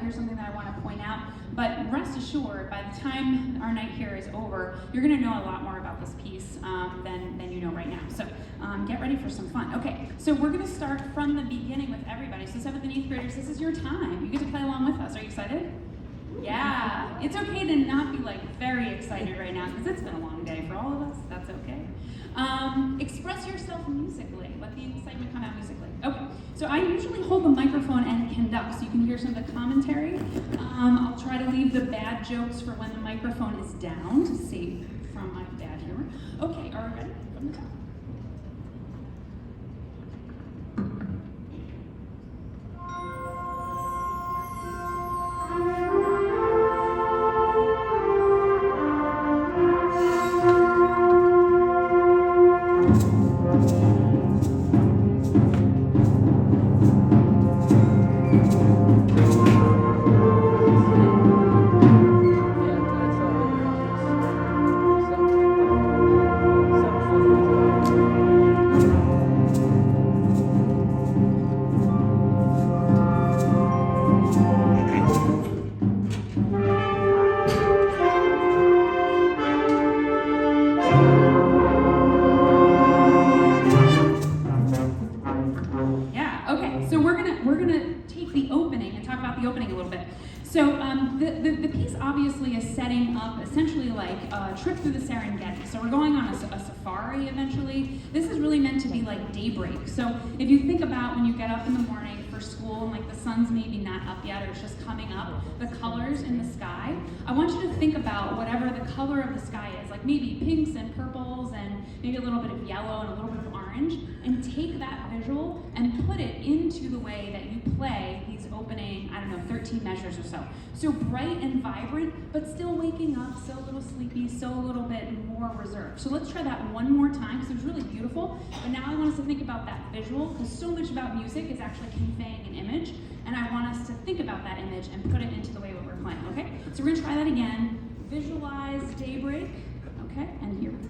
here's something that I want to point out. But rest assured, by the time our night here is over, you're going to know a lot more about this piece than you know right now. So get ready for some fun. Okay, so we're going to start from the beginning with everybody. So 7th and 8th graders, this is your time. You get to play along with us. Are you excited? Yeah, it's okay to not be like very excited right now because it's been a long day for all of us. That's okay. Express yourself musically. Let the excitement come out musically. Okay, so I usually hold the microphone and conduct so you can hear some of the commentary. I'll try to leave the bad jokes for when the microphone is down to save from my bad humor. Okay, are we ready? From the top. Trip through the Serengeti. So we're going on a safari eventually. This is really meant to be like daybreak. So if you think about when you get up in the morning for school and like the sun's maybe not up yet or it's just coming up, the colors in the sky, I want you to think about whatever the color of the sky is, like maybe pinks and purples and maybe a little bit of yellow and a little bit of orange, and take that visual and put it into the way that you play these opening, 13 measures or so. So bright and vibrant, but still waking up, still a little sleepy, still a little bit more reserved. So let's try that one more time because it was really beautiful. But now I want us to think about that visual because so much about music is actually conveying an image, and I want us to think about that image and put it into the way what we're playing, okay? So we're gonna try that again. Visualize daybreak, okay? And here we go.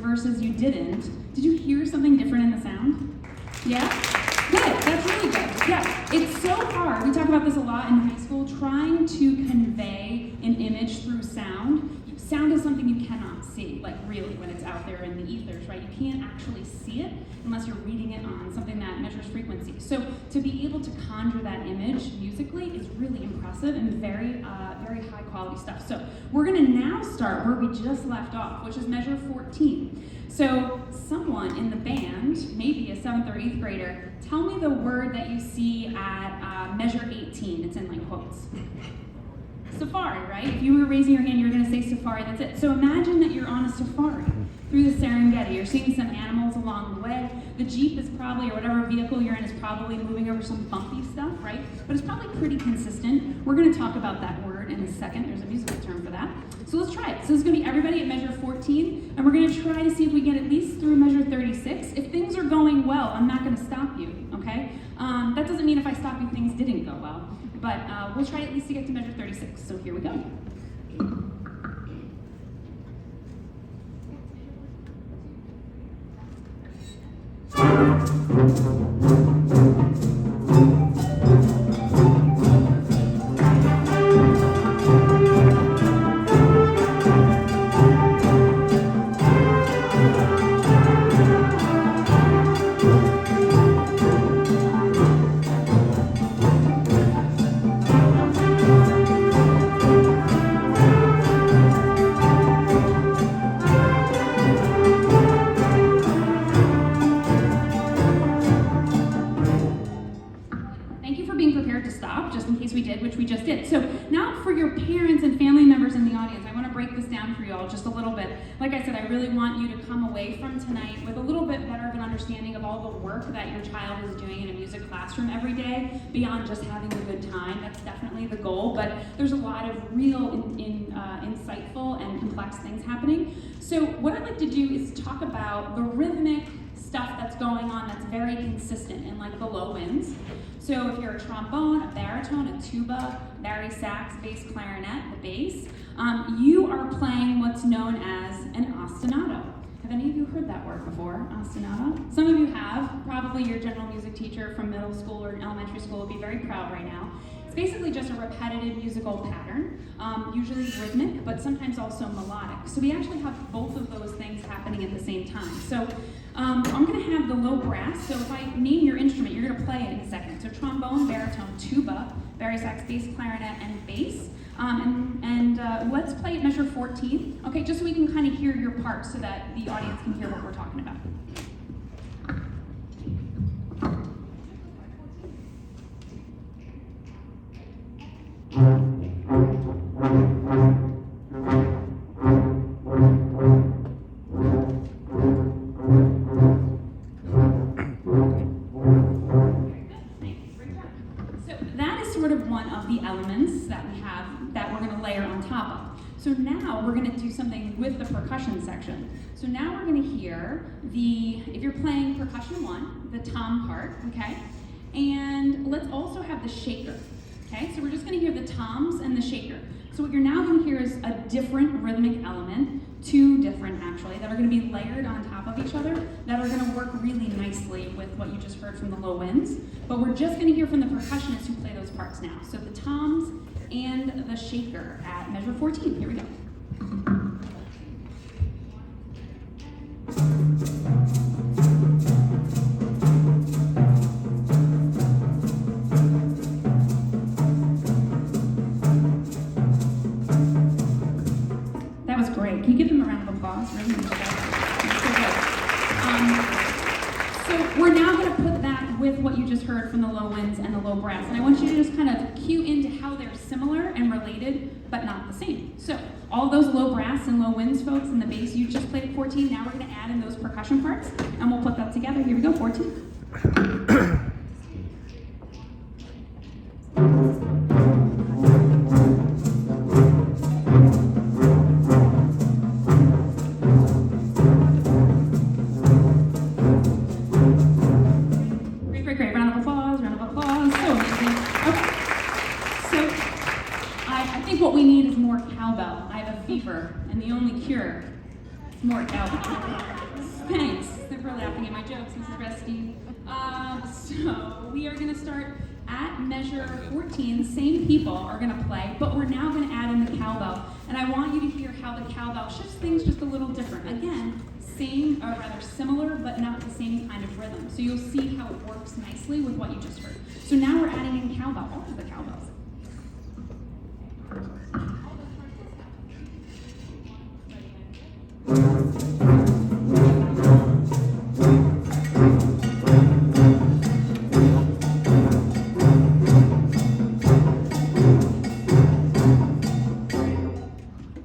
Versus you didn't. Did you hear something different in the sound? Yeah? Good, that's really good. Yeah, it's so hard. We talk about this a lot in high school, trying to convey an image through sound. Sound is something you cannot see, like really, when it's out there in the ethers, right? You can't actually see it unless you're reading it on something that measures frequency. So to be able to conjure that image musically is really impressive and very high quality stuff. So we're gonna now start where we just left off, which is measure 14. So someone in the band, maybe a 7th or 8th grader, tell me the word that you see at measure 18. It's in like quotes. Safari, right? If you were raising your hand, you're going to say safari, that's it. So imagine that you're on a safari through the Serengeti. You're seeing some animals along the way. The Jeep is probably, or whatever vehicle you're in, is probably moving over some bumpy stuff, right? But it's probably pretty consistent. We're going to talk about that word in a second. There's a musical term for that. So let's try it. So this is going to be everybody at measure 14, and we're going to try to see if we get at least through measure 36. If things are going well, I'm not going to stop you, okay? That doesn't mean if I stop you, things didn't go well. But we'll try at least to get to measure 36. So here we go. down for you all just a little bit. Like I said, I really want you to come away from tonight with a little bit better of an understanding of all the work that your child is doing in a music classroom every day, beyond just having a good time. That's definitely the goal, but there's a lot of real insightful and complex things happening. So what I'd like to do is talk about the rhythmic stuff that's going on that's very consistent in like the low winds. So if you're a trombone, a baritone, a tuba, bari sax, bass clarinet, the bass, you are playing what's known as an ostinato. Have any of you heard that word before, ostinato? Some of you have. Probably your general music teacher from middle school or elementary school will be very proud right now. It's basically just a repetitive musical pattern, usually rhythmic, but sometimes also melodic. So we actually have both of those things happening at the same time. So I'm going to have the low brass. So if I name your instrument, you're going to play it in a second. So trombone, baritone, tuba, bari sax, bass clarinet, and bass. Let's play at measure 14. Okay, just so we can kind of hear your part so that the audience can hear what we're talking about. So now we're going to do something with the percussion section. So now we're going to hear if you're playing percussion 1, the tom part, okay? And let's also have the shaker, okay? So we're just going to hear the toms and the shaker. So what you're now going to hear is a different rhythmic element, 2 different actually, that are going to be layered on top of each other, that are going to work really nicely with what you just heard from the low winds. But we're just going to hear from the percussionists who play those parts now. So the toms and the shaker at measure 14. Here we go. That was great. Can you give them a round of applause? Really? So we're now going to put that with what you just heard from the low winds and the low brass. And I want you to just kind of cue into how they're similar and related, but not the same. So all those low brass and low winds folks and the bass you just played at 14, now we're going to add in those percussion parts, and we'll put that together. Here we go, 14. Great. Round of applause. So amazing. Okay. So I think what we need is more cowbell. I have a fever, and the only cure is more cowbell. Thanks for laughing at my jokes, Mrs. Resty. So we are going to start at measure 14. Same people are going to play, but we're now going to add in the cowbell. And I want you to hear how the cowbell shifts things just a little different. Again, same, or rather similar, but not the same kind of rhythm. So you'll see how it works nicely with what you just heard. So now we're adding in cowbell, all of the cowbells.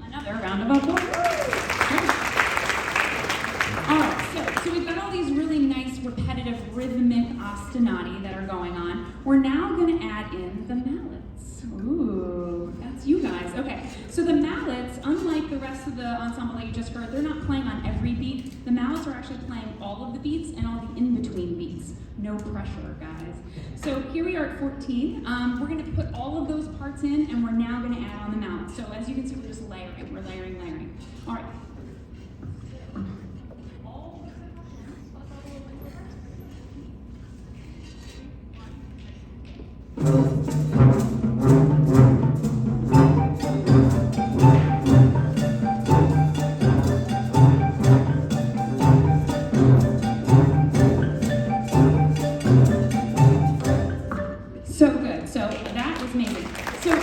Another round of applause. So we've got all these really nice repetitive rhythmic ostinati that are going on. We're now going to add in the mallets. Ooh, that's you guys. Okay, so the mallets, unlike the rest of the ensemble that you just heard, they're not playing on every beat. The mallets are actually playing all of the beats and all the in-between beats. No pressure, guys. So here we are at 14. We're going to put all of those parts in, and we're now going to add on the mallets. So as you can see, we're just layering. We're layering. All right. So good. So that was amazing. So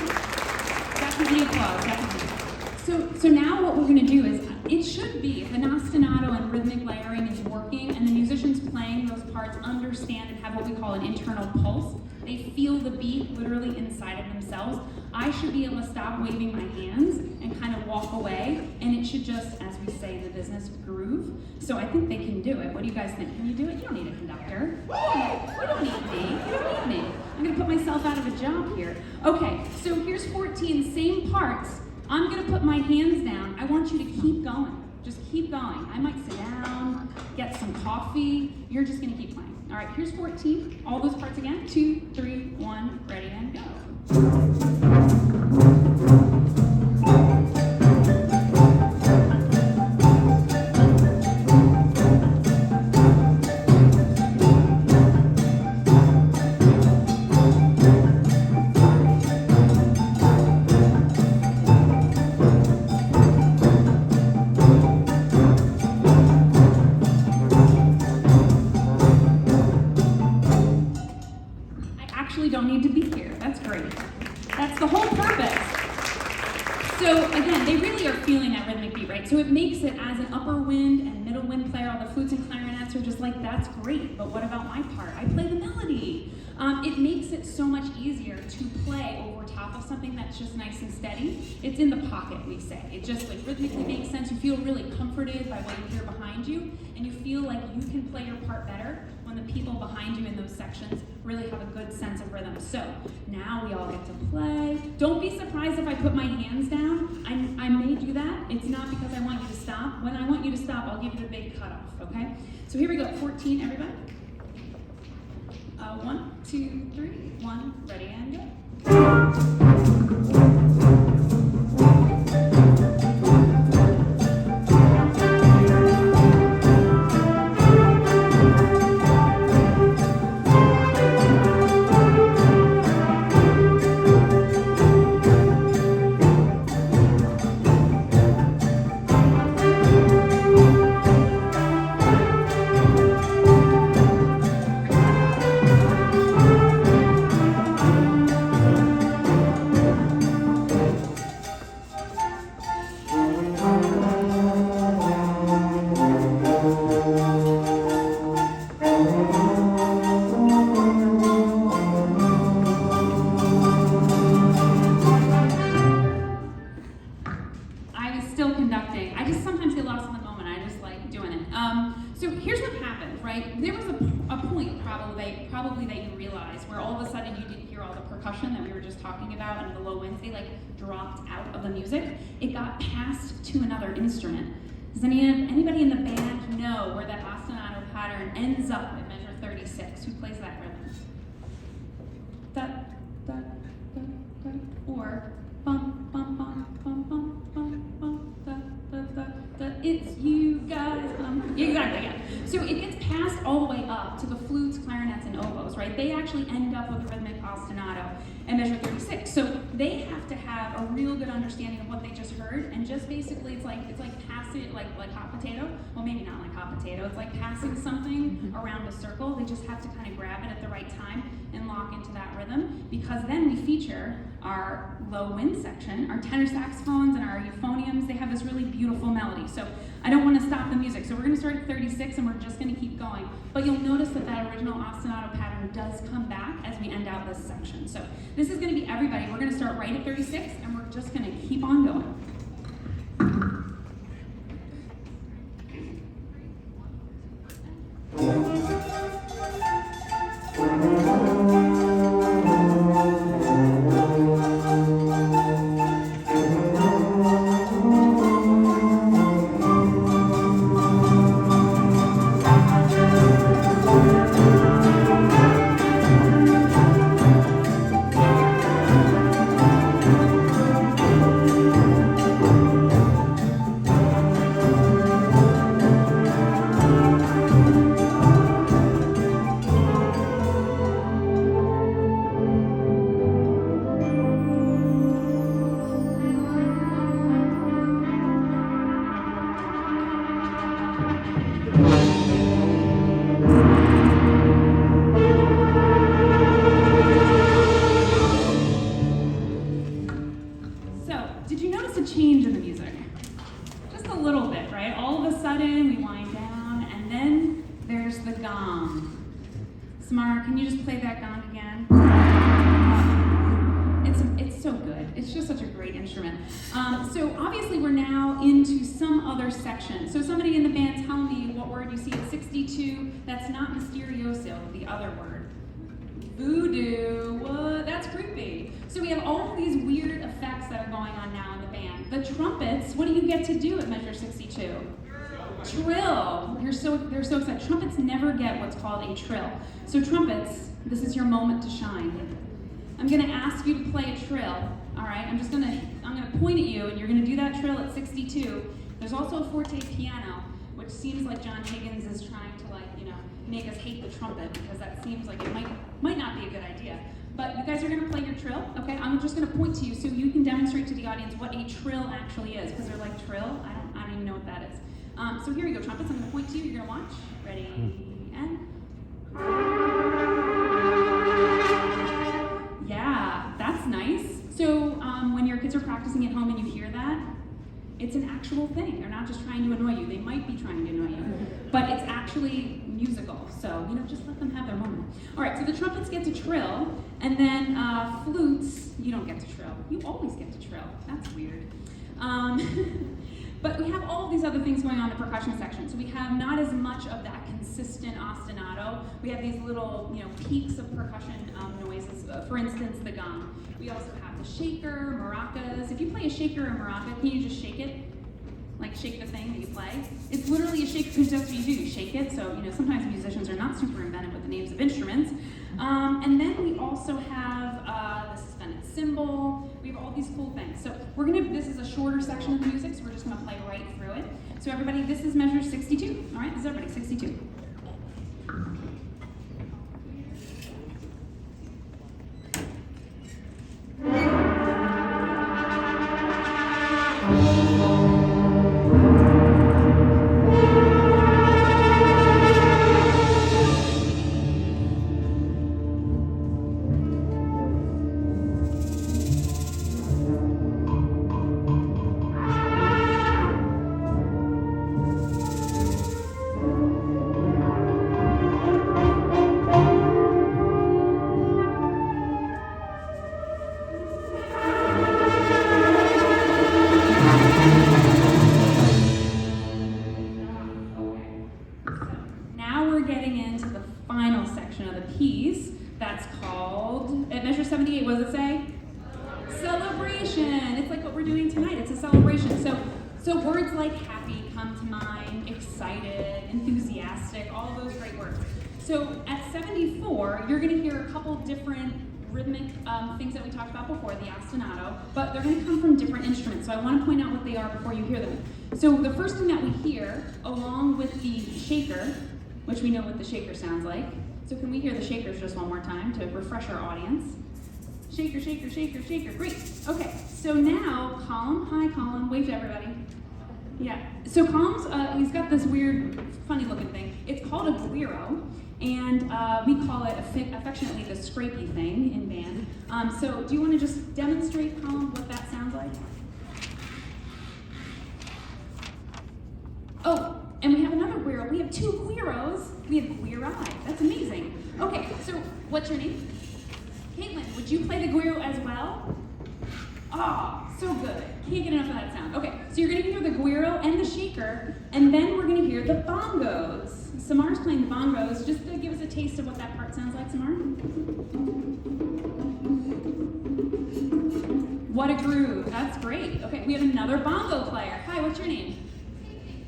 definitely applause. Definitely. So now what we're going to do is, it should be the ostinato and rhythmic layering is working, and the musicians playing those parts understand and have what we call an internal pulse. They feel the beat literally inside of themselves. I should be able to stop waving my hands and kind of walk away and it should just, as we say in the business, groove. So I think they can do it. What do you guys think? Can you do it? You don't need a conductor. You don't need me. You don't need me. I'm gonna put myself out of a job here. Okay, so here's 14, same parts. I'm gonna put my hands down. I want you to keep going. Just keep going. I might sit down, get some coffee. You're just gonna keep playing. All right, here's 14. All those parts again. 2, 3, 1, ready and go. Don't need to be here. That's great. That's the whole purpose. So again, they really are feeling that rhythmic beat, right? So it makes it as an upper wind and middle wind player, all the flutes and clarinets are just like, that's great, but what about my part? I play the melody. It makes it so much easier to play over top of something that's just nice and steady. It's in the pocket, we say. It just like rhythmically makes sense. You feel really comforted by what you hear behind you, and you feel like you can play your part better when the people behind you in those sections really have a good sense of rhythm. So now we all get to play. Don't be surprised if I put my hands down. I may do that. It's not because I want you to stop. When I want you to stop, I'll give you the big cutoff, okay? So here we go, 14, everybody. 1, 2, 3, 1, ready and go. So here's what happened, right? There was a point probably that you realized where all of a sudden you didn't hear all the percussion that we were just talking about and the low winds, they like dropped out of the music. It got passed to another instrument. Does anybody in the band know where that ostinato pattern ends up at measure 36? Who plays that rhythm? Da, da, da, da, or bum, bum, bum, bum, bum, bum, bum, da, da, da, da, it's you guys. Exactly, yeah. So it gets passed all the way up to the flutes, clarinets, and oboes, right? They actually end up with a rhythmic ostinato at measure 36. So they have to have a real good understanding of what they just heard, and just basically it's like passing like hot potato. Well, maybe not like hot potato. It's like passing something around a circle. They just have to kind of grab it at the right time and lock into that rhythm, because then we feature our low wind section, our tenor saxophones and our euphoniums. They have this really beautiful melody. So I don't want to stop the music. So we're going to start at 36 and we're just going to keep going. But you'll notice that that original ostinato pattern does come back as we end out this section. So this is going to be everybody. We're going to start right at 36 and we're just going to keep on going. Change in the music. Just a little bit, right? All of a sudden, we wind down, and then there's the gong. Samara, can you just play that gong again? It's so good. It's just such a great instrument. So obviously we're now into some other section. So somebody in the band tell me what word you see at 62 that's not Mysterioso, the other word. Voodoo. What? That's creepy. So we have all of these weird effects that are going on now in the band. The trumpets, what do you get to do at measure 62? Trill. They're so excited. Trumpets never get what's called a trill. So trumpets, this is your moment to shine. I'm gonna ask you to play a trill. All right, I'm gonna point at you and you're gonna do that trill at 62. There's also a forte piano, which seems like John Higgins is trying to make us hate the trumpet because that seems like it might not be a good idea. But you guys are gonna play your trill, okay? I'm just gonna point to you so you can demonstrate to the audience what a trill actually is, because they're like, trill? I don't even know what that is. So here we go, trumpets. I'm gonna point to you, you're gonna watch. Ready, and... Yeah, that's nice. So when your kids are practicing at home and you hear that, it's an actual thing. They're not just trying to annoy you. They might be trying to annoy you, but it's actually musical. So, just let them have their moment. All right, so the trumpets get to trill, and then flutes, you don't get to trill. You always get to trill. That's weird. But we have all of these other things going on in the percussion section. So we have not as much of that consistent ostinato. We have these little, peaks of percussion noises. For instance, the gong. We also have the shaker, maracas. If you play a shaker or maraca, can you just shake it? Like shake the thing that you play? It's literally a shaker because that's what you do. You shake it. So sometimes musicians are not super inventive with the names of instruments. And then we also have the suspended cymbal. We have all these cool things. So this is a shorter section of the music, so we're just gonna play right through it. So everybody, this is measure 62. All right, this is everybody, 62. So words like happy come to mind, excited, enthusiastic, all those great words. So at 74, you're going to hear a couple different rhythmic things that we talked about before, the ostinato, but they're going to come from different instruments. So I want to point out what they are before you hear them. So the first thing that we hear, along with the shaker, which we know what the shaker sounds like. So can we hear the shakers just one more time to refresh our audience? Shaker, shaker, shaker, shaker. Great. Okay, so now Colin. Hi, Colin. Wave to everybody. Yeah. So Colin's, he's got this weird, funny-looking thing. It's called a guiro, and we call it affectionately the scrapey thing in band. So do you want to just demonstrate, Colin, what that sounds like? Oh, and we have another guiro. We have two guiros. We have guirai. That's amazing. Okay, so what's your name? Caitlin, would you play the guiro as well? Oh, so good. Can't get enough of that sound. Okay, so you're going to hear the guiro and the shaker, and then we're going to hear the bongos. Samar's playing the bongos. Just to give us a taste of what that part sounds like, Samar. What a groove. That's great. Okay, we have another bongo player. Hi, what's your name?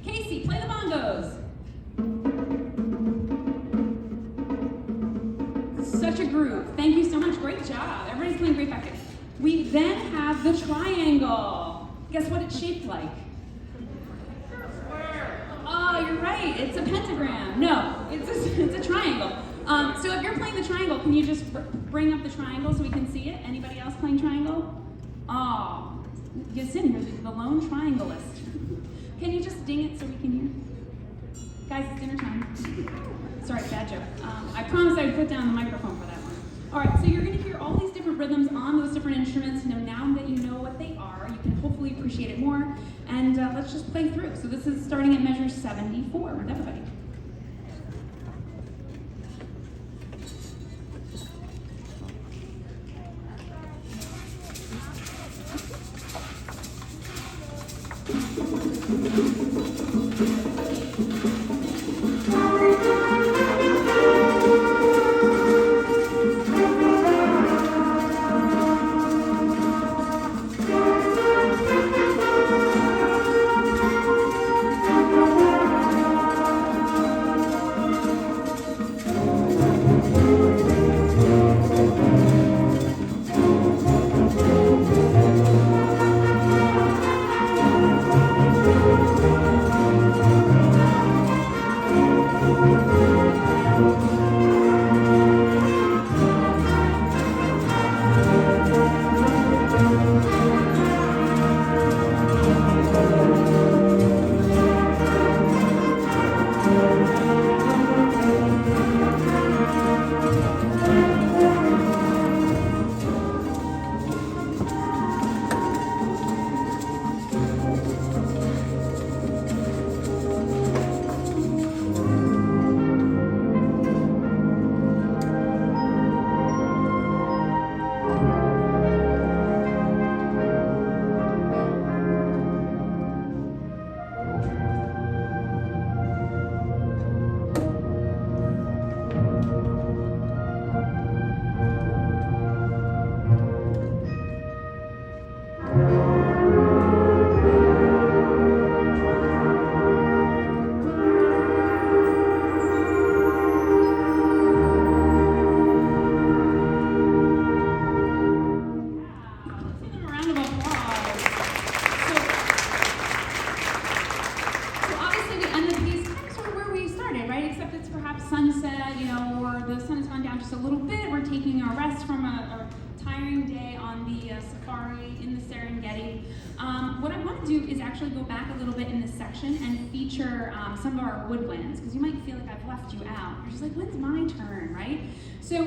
Casey, play the bongos. Such a groove. Thank you so much. Great job. Everybody's playing great back there. We then have the triangle. Guess what it's shaped like? Oh, you're right. It's a pentagram. No, it's a triangle. So if you're playing the triangle, can you just bring up the triangle so we can see it? Anybody else playing triangle? Oh, get in here, the lone triangleist. Can you just ding it so we can hear? Guys, it's dinner time. Sorry, bad joke. I promised I would put down the microphone for that one. All right, so you're going to hear all these different rhythms on those different instruments. Now that you know what they are, you can hopefully appreciate it more. And let's just play through. So this is starting at measure 74 with everybody. perhaps sunset, or the sun has gone down just a little bit. We're taking a rest from a tiring day on the safari in the Serengeti. What I want to do is actually go back a little bit in this section and feature some of our woodlands, because you might feel like I've left you out. You're just like, when's my turn, right? So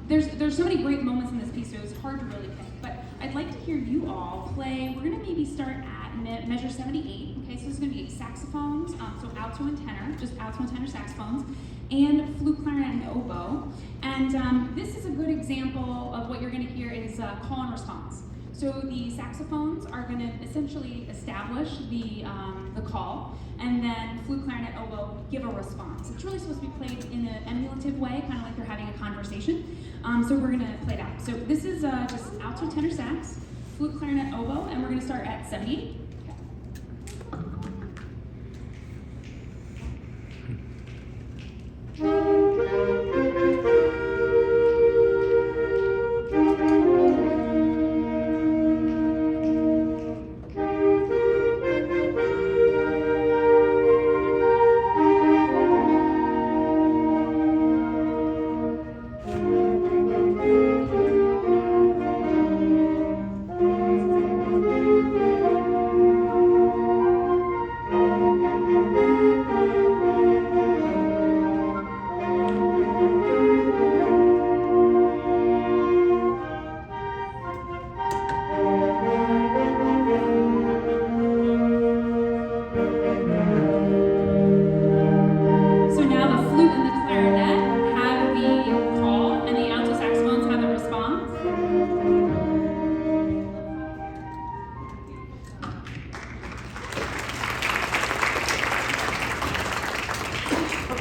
there's so many great moments in this piece, so it's hard to really pick. But I'd like to hear you all play. We're going to maybe start at measure 78. Okay, so this is going to be saxophones, so alto and tenor, just alto and tenor saxophones, and flute, clarinet, and oboe. And this is a good example of what you're going to hear is call and response. So the saxophones are going to essentially establish the call, and then flute, clarinet, oboe give a response. It's really supposed to be played in an emulative way, kind of like you're having a conversation. So we're going to play it out. So this is just alto, tenor, sax, flute, clarinet, oboe, and we're going to start at 78.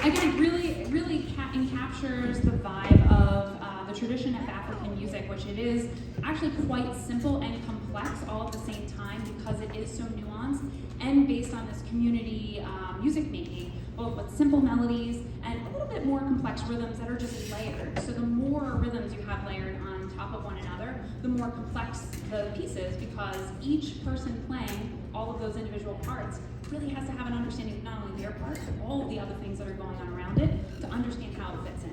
Again, really encaptures the vibe of the tradition of African music, which it is actually quite simple and complex all at the same time, because it is so nuanced and based on this community music making, both with simple melodies and a little bit more complex rhythms that are just layered. So the more rhythms you have layered on top of one another, the more complex the piece is, because each person playing all of those individual parts really has to have an understanding of not only their part, but all of the other things that are going on around it to understand how it fits in,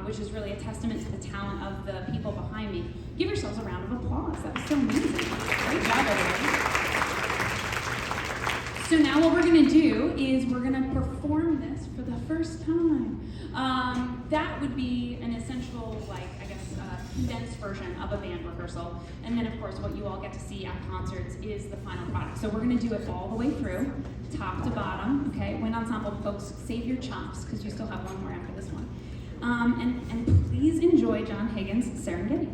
which is really a testament to the talent of the people behind me. Give yourselves a round of applause. That was so amazing. Great job, everybody. So now what we're going to do is we're going to perform this for the first time. That would be an essential, condensed version of a band rehearsal. And then, of course, what you all get to see at concerts is the final product. So we're going to do it all the way through, top to bottom. Okay, wind ensemble folks, save your chops, because you still have one more after this one. And please enjoy John Higgins' Serengeti.